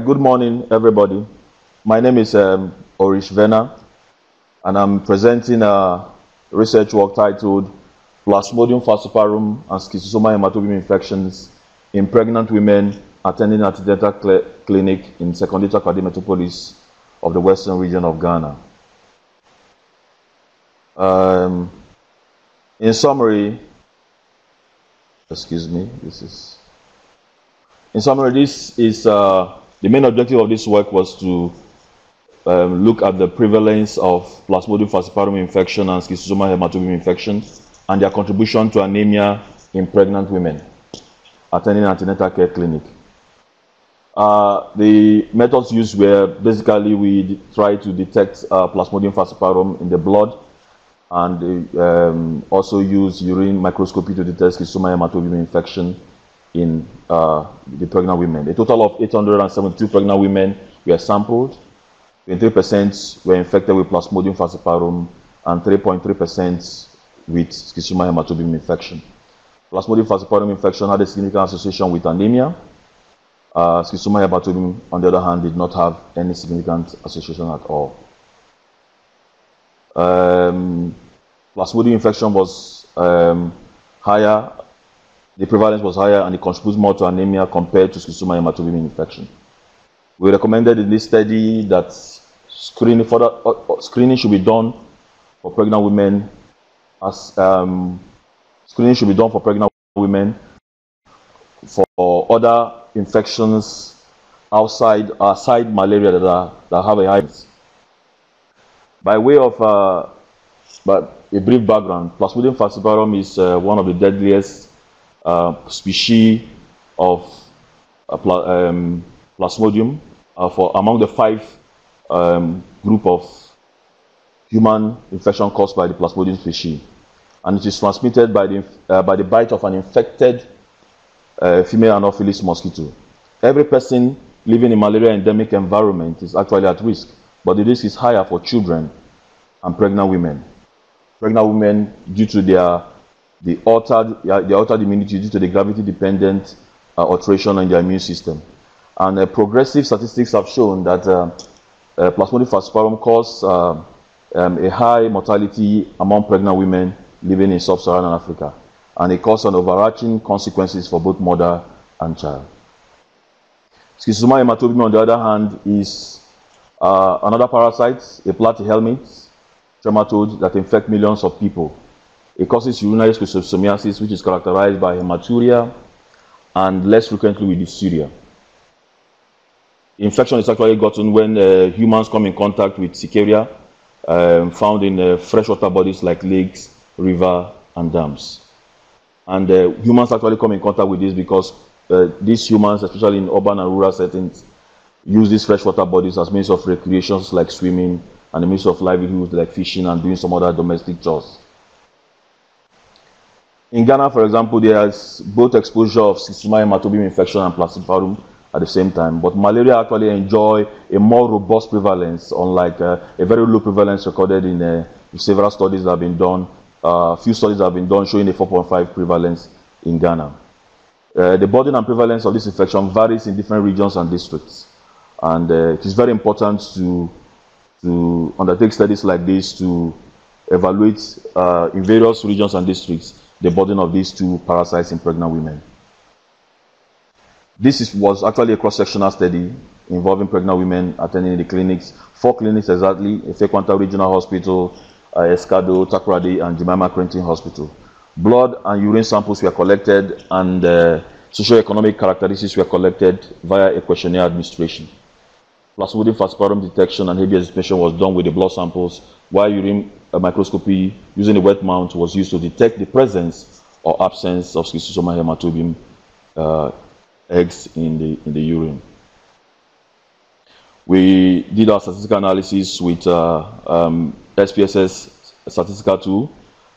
Good morning, everybody. My name is Orish Vena, and I'm presenting a research work titled Plasmodium falciparum and Schistosoma hematobium infections in pregnant women attending antenatal clinic in Secondator Kwade Metropolis of the Western region of Ghana. In summary, this is the main objective of this work was to look at the prevalence of Plasmodium falciparum infection and Schistosoma hematobium infection and their contribution to anemia in pregnant women attending antenatal care clinic. The methods used were basically we try to detect Plasmodium falciparum in the blood, and also use urine microscopy to detect Schistosoma hematobium infection in the pregnant women. A total of 872 pregnant women were sampled. 23% were infected with Plasmodium falciparum and 3.3% with Schistosoma hematobium infection. Plasmodium falciparum infection had a significant association with anemia. Schistosoma hematobium, on the other hand, did not have any significant association at all. Plasmodium infection was higher. The prevalence was higher, and it contributes more to anemia compared to Schistosoma hematobium infection. We recommended in this study that screening should be done for pregnant women for other infections outside malaria that have a high risk. By way of a brief background, Plasmodium falciparum is one of the deadliest species of Plasmodium among the 5 group of human infection caused by the Plasmodium species, and it is transmitted by the bite of an infected female Anopheles mosquito. Every person living in malaria endemic environment is actually at risk, but the risk is higher for children and pregnant women. Pregnant women, due to the altered immunity due to the gravity-dependent alteration in their immune system. And progressive statistics have shown that Plasmodium falciparum causes a high mortality among pregnant women living in sub-Saharan Africa, and it causes an overarching consequences for both mother and child. Schistosoma hematobium, on the other hand, is another parasite, a platyhelminth trematode that infects millions of people. It causes urinary schistosomiasis, which is characterized by hematuria and less frequently with diphtheria. Infection is actually gotten when humans come in contact with Cercaria found in freshwater bodies like lakes, river, and dams. And humans actually come in contact with this because these humans, especially in urban and rural settings, use these freshwater bodies as means of recreations like swimming and a means of livelihood like fishing and doing some other domestic chores. In Ghana, for example, there is both exposure of Schistosoma hematobium infection and falciparum at the same time, but malaria actually enjoy a more robust prevalence, unlike a very low prevalence recorded in several studies that have been done. Few studies that have been done showing a 4.5 prevalence in Ghana. The burden and prevalence of this infection varies in different regions and districts, and it is very important to undertake studies like this to evaluate in various regions and districts the burden of these 2 parasites in pregnant women. This was actually a cross-sectional study involving pregnant women attending the clinics, 4 clinics exactly: Efekwanta Regional Hospital, Escado, Takoradi, and Jemima Crenton Hospital. Blood and urine samples were collected, and socioeconomic characteristics were collected via a questionnaire administration. Plasmodium falciparum detection and habeas inspection was done with the blood samples, while urine microscopy using a wet mount was used to detect the presence or absence of Schistosoma hematobium eggs in the urine. We did our statistical analysis with SPSS statistical tool,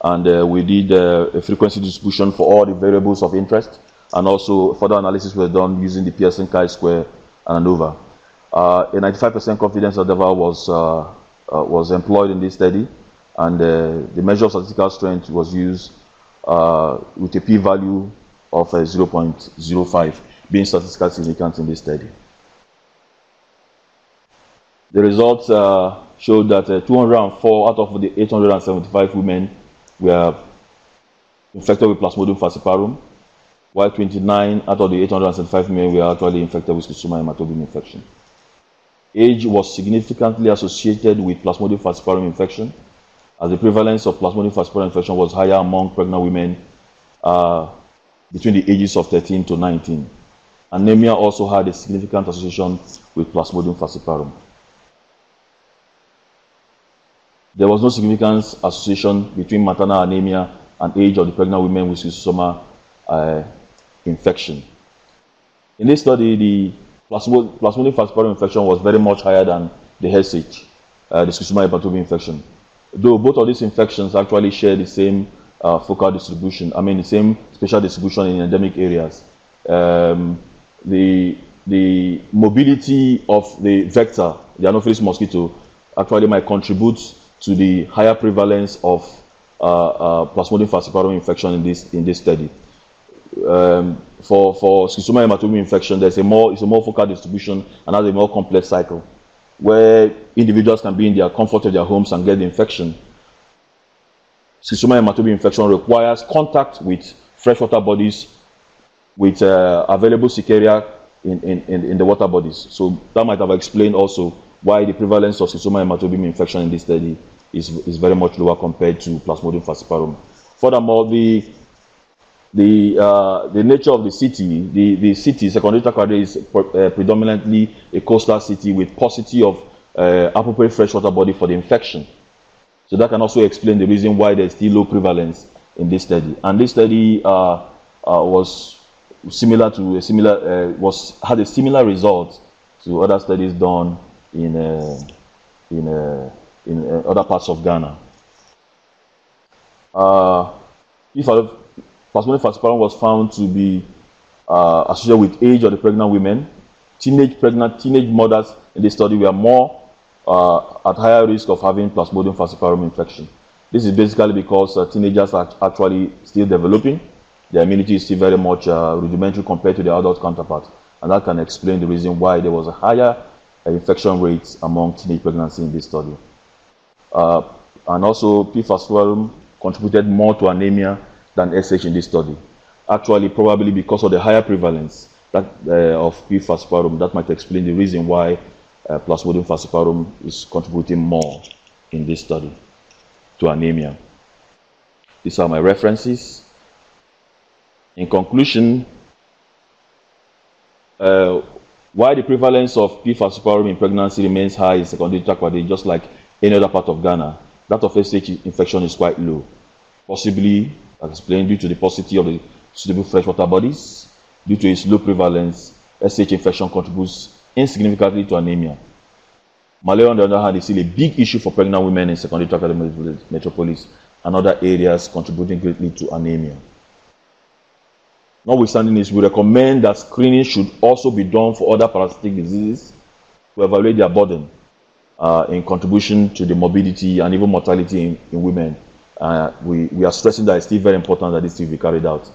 and we did a frequency distribution for all the variables of interest, and also further analysis was done using the Pearson chi-square and ANOVA. A 95% confidence interval was employed in this study, and the measure of statistical strength was used with a p-value of 0.05, being statistically significant in this study. The results showed that 204 out of the 875 women were infected with Plasmodium falciparum, while 29 out of the 875 men were actually infected with Schistosoma hematobium infection. Age was significantly associated with Plasmodium falciparum infection, as the prevalence of Plasmodium falciparum infection was higher among pregnant women between the ages of 13 to 19. Anemia also had a significant association with Plasmodium falciparum. There was no significant association between maternal anemia and age of the pregnant women with schistosoma infection. In this study, the Plasmodium falciparum infection was very much higher than the SH, the schistosoma hematobium infection. Though both of these infections actually share the same focal distribution, the same spatial distribution in endemic areas. The mobility of the vector, the Anopheles mosquito, actually might contribute to the higher prevalence of Plasmodium falciparum infection in this study. For schistosoma hematobium infection, it's a more focal distribution and has a more complex cycle, where individuals can be in their comfort of their homes and get the infection. Schistosoma hematobium infection requires contact with freshwater bodies with available Cercaria in the water bodies. So that might have explained also why the prevalence of schistosoma hematobium infection in this study is very much lower compared to Plasmodium falciparum. Furthermore, the nature of the city, the city, Secondary Takoradi, is predominantly a coastal city with paucity of appropriate freshwater body for the infection. So that can also explain the reason why there's still low prevalence in this study. And this study was similar to had a similar result to other studies done in other parts of Ghana. If Plasmodium falciparum was found to be associated with age of the pregnant women, teenage mothers in this study were more at higher risk of having Plasmodium falciparum infection. This is basically because teenagers are actually still developing. Their immunity is still very much rudimentary compared to their adult counterparts, and that can explain the reason why there was a higher infection rate among teenage pregnancy in this study. And also, P. falciparum contributed more to anemia than SH in this study. Actually, probably because of the higher prevalence of P. falciparum, that might explain the reason why Plasmodium falciparum is contributing more in this study to anemia. These are my references. In conclusion, why the prevalence of P. falciparum in pregnancy remains high in Secondary Takoradi, just like any other part of Ghana, that of SH infection is quite low. Possibly, as explained, due to the paucity of the suitable freshwater bodies. Due to its low prevalence, SH infection contributes insignificantly to anemia. Malaria, on the other hand, is still a big issue for pregnant women in Secondary Takoradi metropolis and other areas, contributing greatly to anemia. Notwithstanding this, we recommend that screening should also be done for other parasitic diseases to evaluate their burden in contribution to the morbidity and even mortality in women. We are stressing that it's still very important that this should be carried out.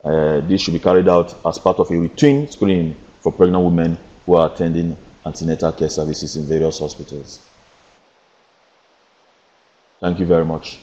This should be carried out as part of a routine screening for pregnant women who are attending antenatal care services in various hospitals. Thank you very much.